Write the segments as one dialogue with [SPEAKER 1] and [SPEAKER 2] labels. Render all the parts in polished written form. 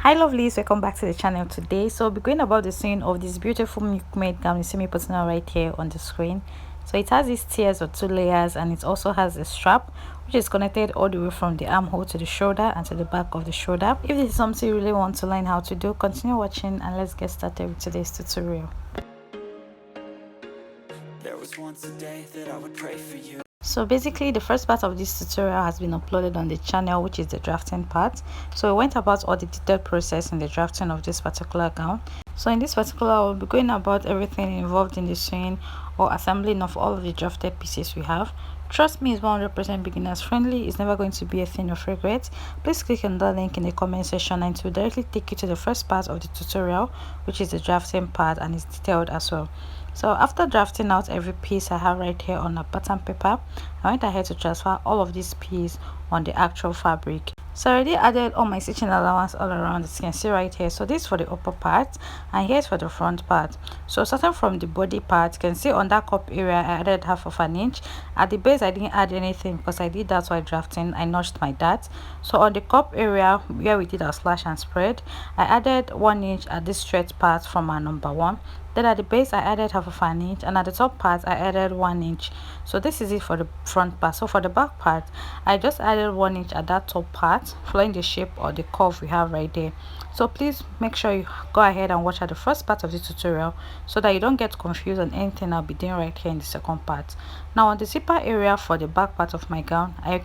[SPEAKER 1] Hi lovelies, welcome back to the channel. Today so we'll be going about the sewing of this beautiful milkmaid gown you see me putting on right here on the screen. So it has these tiers or two layers, and it also has a strap which is connected all the way from the armhole to the shoulder and to the back of the shoulder. If this is something you really want to learn how to do, continue watching and let's get started with today's tutorial. There was once a day that I would pray for you. So basically the first part of this tutorial has been uploaded on the channel, which is the drafting part. So we went about all the detailed process in the drafting of this particular gown. So in this particular, I will be going about everything involved in the sewing or assembling of all of the drafted pieces we have. Trust me, it's 100% beginners friendly. It's never going to be a thing of regret. Please click on that link in the comment section and it will directly take you to the first part of the tutorial, which is the drafting part, and it's detailed as well. So after drafting out every piece I have right here on a pattern paper, I went ahead to transfer all of these pieces on the actual fabric. So I already added all my stitching allowance all around, as you can see right here. So this is for the upper part and here's for the front part. So starting from the body part, you can see on that cup area I added half of an inch. At the base I didn't add anything because I did that while drafting. I notched my dart. So on the cup area where we did our slash and spread, I added 1 inch at this stretch part from our number 1. Then at the base I added half of an inch, and at the top part I added 1 inch. So this is it for the front part. So for the back part, I just added 1 inch at that top part, following the shape or the curve we have right there. So please make sure you go ahead and watch at the first part of the tutorial so that you don't get confused on anything I'll be doing right here in the second part. Now on the zipper area for the back part of my gown, I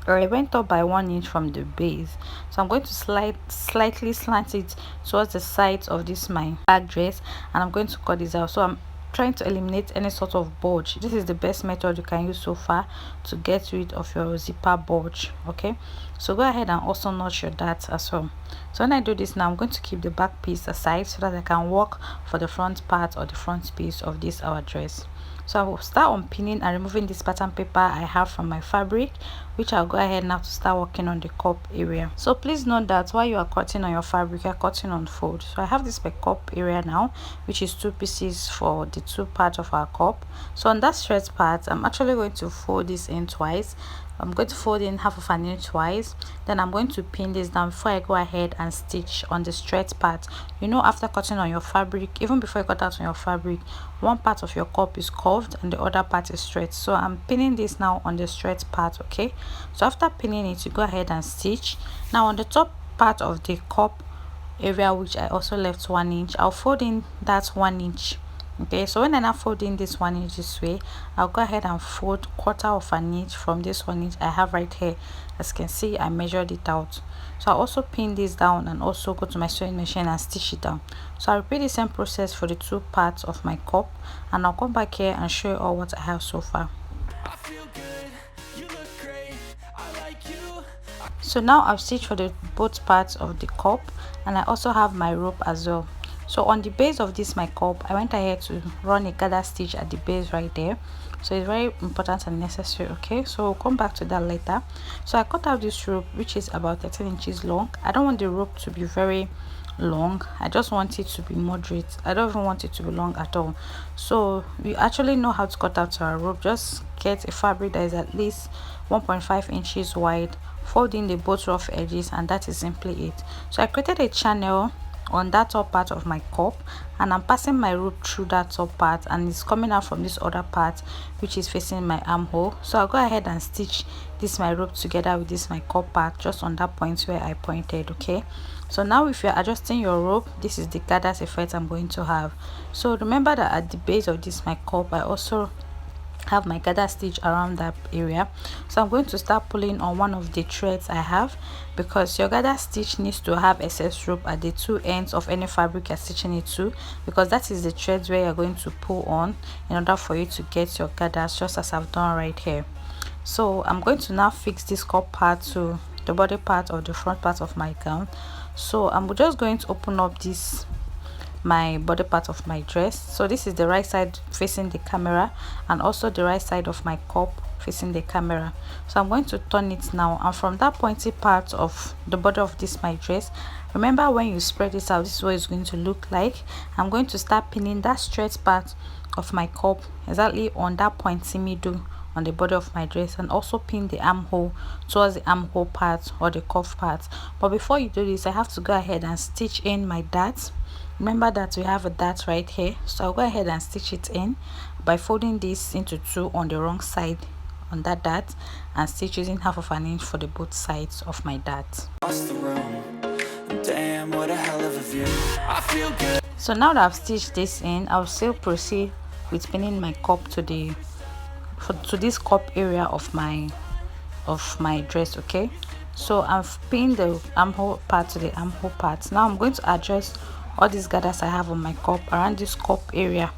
[SPEAKER 1] went up by 1 inch from the base, so I'm going to slightly slant it towards the sides of this my back dress, and I'm going to cut this out. So I'm trying to eliminate any sort of bulge. This is the best method you can use so far to get rid of your zipper bulge. Okay, so go ahead and also notch your dart as well. So when I do this now, I'm going to keep the back piece aside so that I can work for the front part or the front piece of this our dress. So I will start on pinning and removing this pattern paper I have from my fabric, which I'll go ahead now to start working on the cup area. So please note that while you are cutting on your fabric, you are cutting on fold. So I have this my cup area now, which is 2 pieces for the 2 parts of our cup. So on that stretch part, I'm actually going to fold this in twice. I'm going to fold in half of an inch twice. Then I'm going to pin this down before I go ahead and stitch on the stretch part. You know, after cutting on your fabric, even before you cut out on your fabric, one part of your cup is curved and the other part is straight. So I'm pinning this now on the stretch part. Okay, so after pinning it, you go ahead and stitch. Now on the top part of the cup area, which I also left 1 inch, I'll fold in that 1 inch. Okay, so when I now fold in this 1 inch this way, I'll go ahead and fold 1/4 of an inch from this 1 inch I have right here. As you can see, I measured it out. So I'll also pin this down and also go to my sewing machine and stitch it down. So I'll repeat the same process for the 2 parts of my cup, and I'll come back here and show you all what I have so far. So now I've stitched for the both parts of the cup, and I also have my rope as well. So on the base of this my cup, I went ahead to run a gather stitch at the base right there. So it's very important and necessary. Okay, so we'll come back to that later. So I cut out this rope, which is about 13 inches long. I don't want the rope to be very long, I just want it to be moderate. I don't even want it to be long at all. So we actually know how to cut out our rope. Just get a fabric that is at least 1.5 inches wide, fold in the both rough edges, and that is simply it. So I created a channel on that top part of my cup, and I'm passing my rope through that top part, and it's coming out from this other part which is facing my armhole. So I'll go ahead and stitch this my rope together with this my cup part just on that point where I pointed. Okay, so now if you're adjusting your rope, this is the gathers effect I'm going to have. So remember that at the base of this my cup, I also have my gather stitch around that area. So I'm going to start pulling on one of the threads I have, because your gather stitch needs to have excess rope at the 2 ends of any fabric you're stitching it to, because that is the threads where you're going to pull on in order for you to get your gathers, just as I've done right here. So I'm going to now fix this cup part to the body part of the front part of my gown. So I'm just going to open up this my body part of my dress. So this is the right side facing the camera, and also the right side of my cup facing the camera. So I'm going to turn it now, and from that pointy part of the body of this my dress, remember when you spread this out, this is what it's going to look like. I'm going to start pinning that straight part of my cup exactly on that pointy middle on the body of my dress, and also pin the armhole towards the armhole part or the cuff part. But before you do this, I have to go ahead and stitch in my dart. Remember that we have a dart right here, so I'll go ahead and stitch it in by folding this into two on the wrong side on that dart and stitch using 1/2 inch for the both sides of my dart. Damn, what a hell of a view. I feel good. So now that I've stitched this in, I'll still proceed with pinning my cup to this cup area of my dress. Okay, so I've pinned the armhole part to the armhole part. Now I'm going to adjust all these gathers I have on my cup around this cup area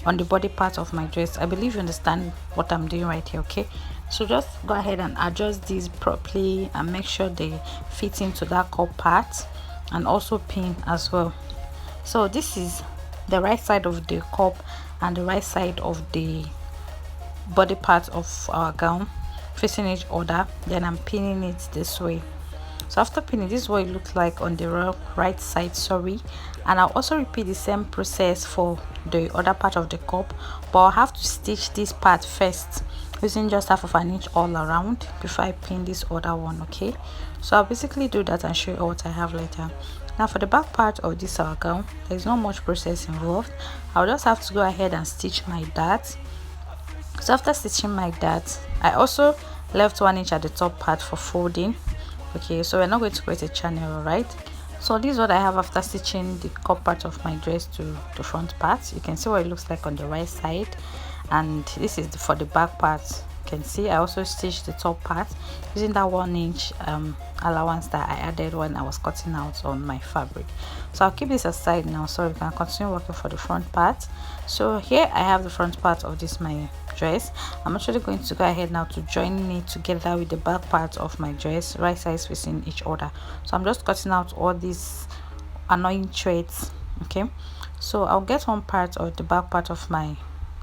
[SPEAKER 1] on the body part of my dress. I believe you understand what I'm doing right here. Okay, so just go ahead and adjust these properly and make sure they fit into that cup part, and also pin as well. So this is the right side of the cup and the right side of the body part of our gown facing each other. Then I'm pinning it this way. So after pinning, this is what it looks like on the right side, sorry. And I'll also repeat the same process for the other part of the cup, but I'll have to stitch this part first using just 1/2 inch all around before I pin this other one. Okay, so I'll basically do that and show you what I have later. Now for the back part of this our gown, there's not much process involved. I'll just have to go ahead and stitch my dart. So after stitching my dart, I also left 1 inch at the top part for folding. Okay, so we're not going to create a channel, right? So this is what I have after stitching the cup part of my dress to the front part. You can see what it looks like on the right side, and this is for the back part. You can see I also stitched the top part using that 1 inch allowance that I added when I was cutting out on my fabric. So I'll keep this aside now so we can continue working for the front part. So here I have the front part of this my dress. I'm actually going to go ahead now to join it together with the back part of my dress, right sides facing each other. So I'm just cutting out all these annoying threads. Okay, so I'll get one part of the back part of my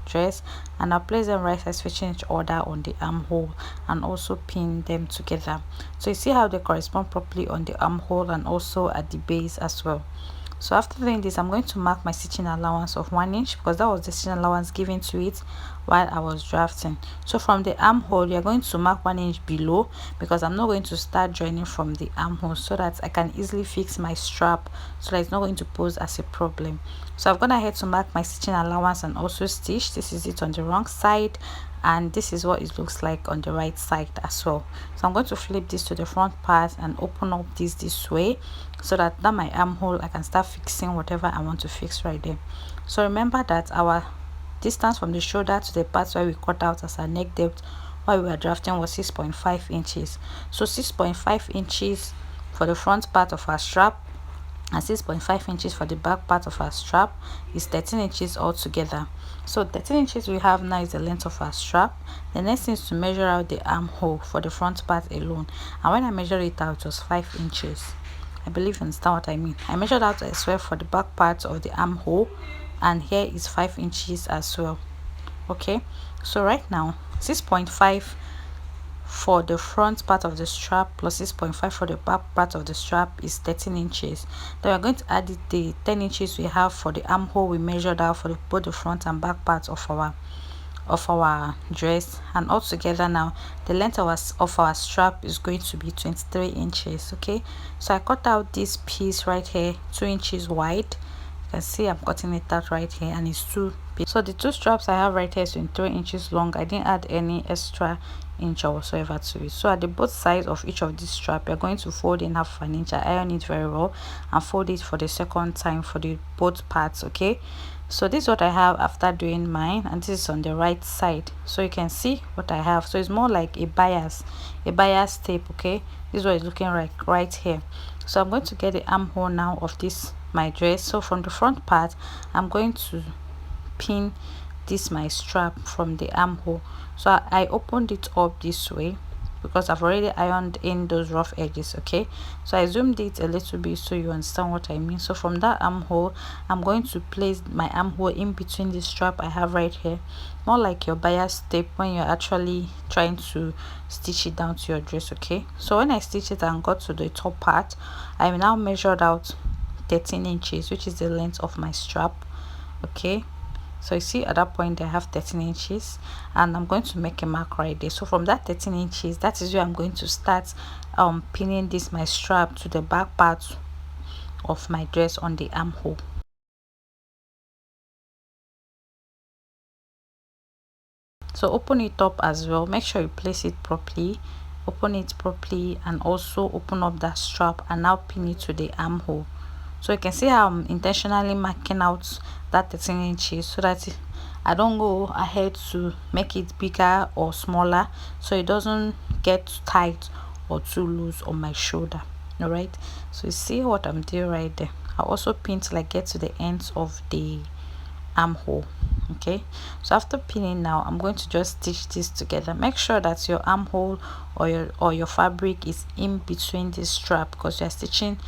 [SPEAKER 1] dress and I'll place them right sides facing each other on the armhole and also pin them together. So you see how they correspond properly on the armhole and also at the base as well. So after doing this, I'm going to mark my stitching allowance of 1 inch because that was the stitching allowance given to it while I was drafting. So from the armhole, you're going to mark 1 inch below because I'm not going to start joining from the armhole, so that I can easily fix my strap so that it's not going to pose as a problem. So I've gone ahead to mark my stitching allowance and also stitch. This is it on the wrong side, and this is what it looks like on the right side as well. So I'm going to flip this to the front part and open up this way so that my armhole I can start fixing whatever I want to fix right there. So remember that our distance from the shoulder to the part where we cut out as our neck depth while we were drafting was 6.5 inches. So 6.5 inches for the front part of our strap and 6.5 inches for the back part of our strap is 13 inches altogether. So 13 inches we have now is the length of our strap. The next thing is to measure out the armhole for the front part alone, and when I measured it out, it was 5 inches. I believe you understand what I mean. I measured out as well for the back part of the armhole, and here is 5 inches as well. Okay, so right now 6.5 for the front part of the strap plus 6.5 for the back part of the strap is 13 inches. Then we're going to add the 10 inches we have for the armhole we measured out for both the front and back parts of our dress, and altogether now the length of our strap is going to be 23 inches. Okay, so I cut out this piece right here 2 inches wide. You can see I'm cutting it out right here, and it's 2 pieces. So the two straps I have right here is 23 inches long. I didn't add any extra inch or whatsoever to it. So at the both sides of each of this strap, you're going to fold in 1/2 inch. I iron it very well and fold it for the second time for the both parts. Okay, so this is what I have after doing mine, and this is on the right side, so you can see what I have. So it's more like a bias tape. Okay, this is what it's looking like right here. So I'm going to get the armhole now of this my dress. So from the front part, I'm going to pin this my strap from the armhole. So I opened it up this way because I've already ironed in those rough edges. Okay, so I zoomed it a little bit so you understand what I mean. So from that armhole, I'm going to place my armhole in between the strap I have right here, more like your bias tape when you're actually trying to stitch it down to your dress. Okay, so when I stitched it and got to the top part, I now measured out 13 inches, which is the length of my strap. Okay, So you see at that point I have 13 inches, and I'm going to make a mark right there. So from that 13 inches, that is where I'm going to start pinning this my strap to the back part of my dress on the armhole. So open it up as well, make sure you place it properly, open it properly, and also open up that strap and now pin it to the armhole. So you can see how I'm intentionally marking out that 13 inches so that I don't go ahead to make it bigger or smaller, so it doesn't get tight or too loose on my shoulder. All right, so you see what I'm doing right there. I also pin till I get to the ends of the armhole. Okay, so after pinning, now I'm going to just stitch this together. Make sure that your armhole or your fabric is in between this strap, because you're stitching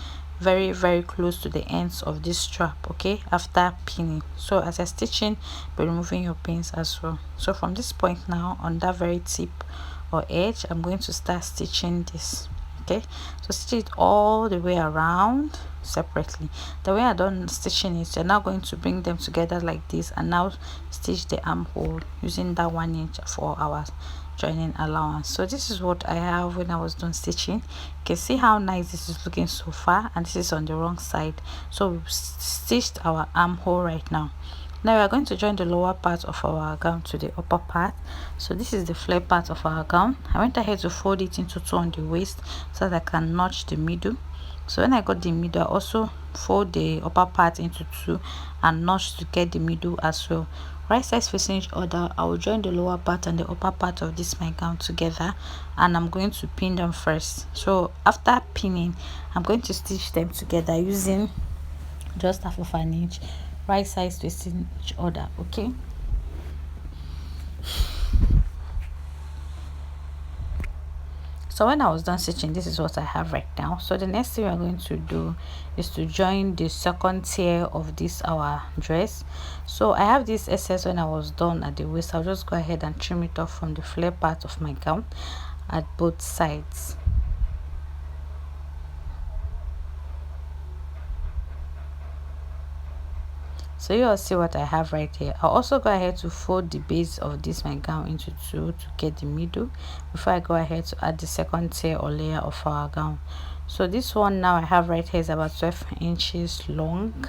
[SPEAKER 1] very close to the ends of this strap. Okay, after pinning, so as you're stitching, be removing your pins as well. So from this point now, on that very tip or edge, I'm going to start stitching this. Okay, so stitch it all the way around separately. The way I done stitching it, you're now going to bring them together like this, and now stitch the armhole using that 1 inch for our joining allowance. So this is what I have when I was done stitching. You can see how nice this is looking so far, and this is on the wrong side. So we've stitched our armhole right now. Now we are going to join the lower part of our gown to the upper part. So this is the flare part of our gown. I went ahead to fold it into 2 on the waist so that I can notch the middle. So when I got the middle, I also fold the upper part into 2 and notch to get the middle as well. Right sides facing each other, I will join the lower part and the upper part of this my gown together, and I'm going to pin them first. So after pinning, I'm going to stitch them together using just half of an inch, right sides facing each other. Okay, so when I was done stitching, this is what I have right now. So the next thing we're going to do is to join the second tier of this our dress. So I have this excess when I was done at the waist. I'll just go ahead and trim it off from the flare part of my gown at both sides. So you all see what I have right here. I'll also go ahead to fold the base of this my gown into 2 to get the middle before I go ahead to add the second tier or layer of our gown. So this one now I have right here is about 12 inches long.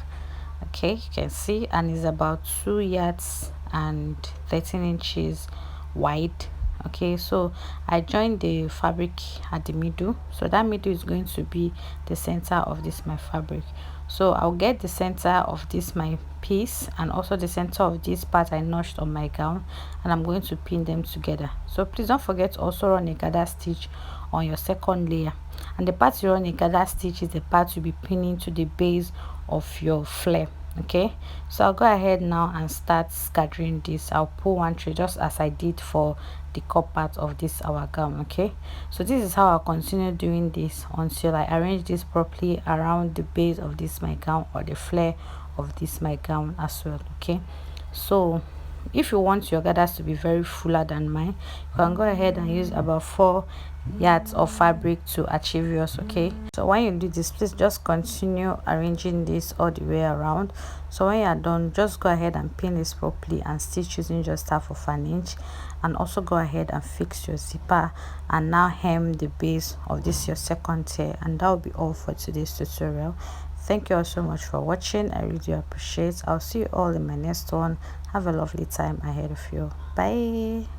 [SPEAKER 1] Okay, you can see, and is about 2 yards and 13 inches wide. Okay, so I joined the fabric at the middle, so that middle is going to be the center of this my fabric. So I'll get the center of this my piece and also the center of this part I notched on my gown, and I'm going to pin them together. So please don't forget to also run a gather stitch on your second layer, and the part you run a gather stitch is the part you'll be pinning to the base of your flare. Okay, so I'll go ahead now and start scattering this. I'll pull 1 thread just as I did for the cup part of this our gown. Okay, so this is how I'll continue doing this until I arrange this properly around the base of this my gown or the flare of this my gown as well. Okay, so if you want your gathers to be very fuller than mine, you can go ahead and use about 4 yards of fabric to achieve yours. Okay, so when you do this, please just continue arranging this all the way around. So when you are done, just go ahead and pin this properly and stitch using just half of an inch, and also go ahead and fix your zipper and now hem the base of this your second tier. And that will be all for today's tutorial. Thank you all so much for watching. I really appreciate. I'll see you all in my next one. Have a lovely time ahead of you. Bye.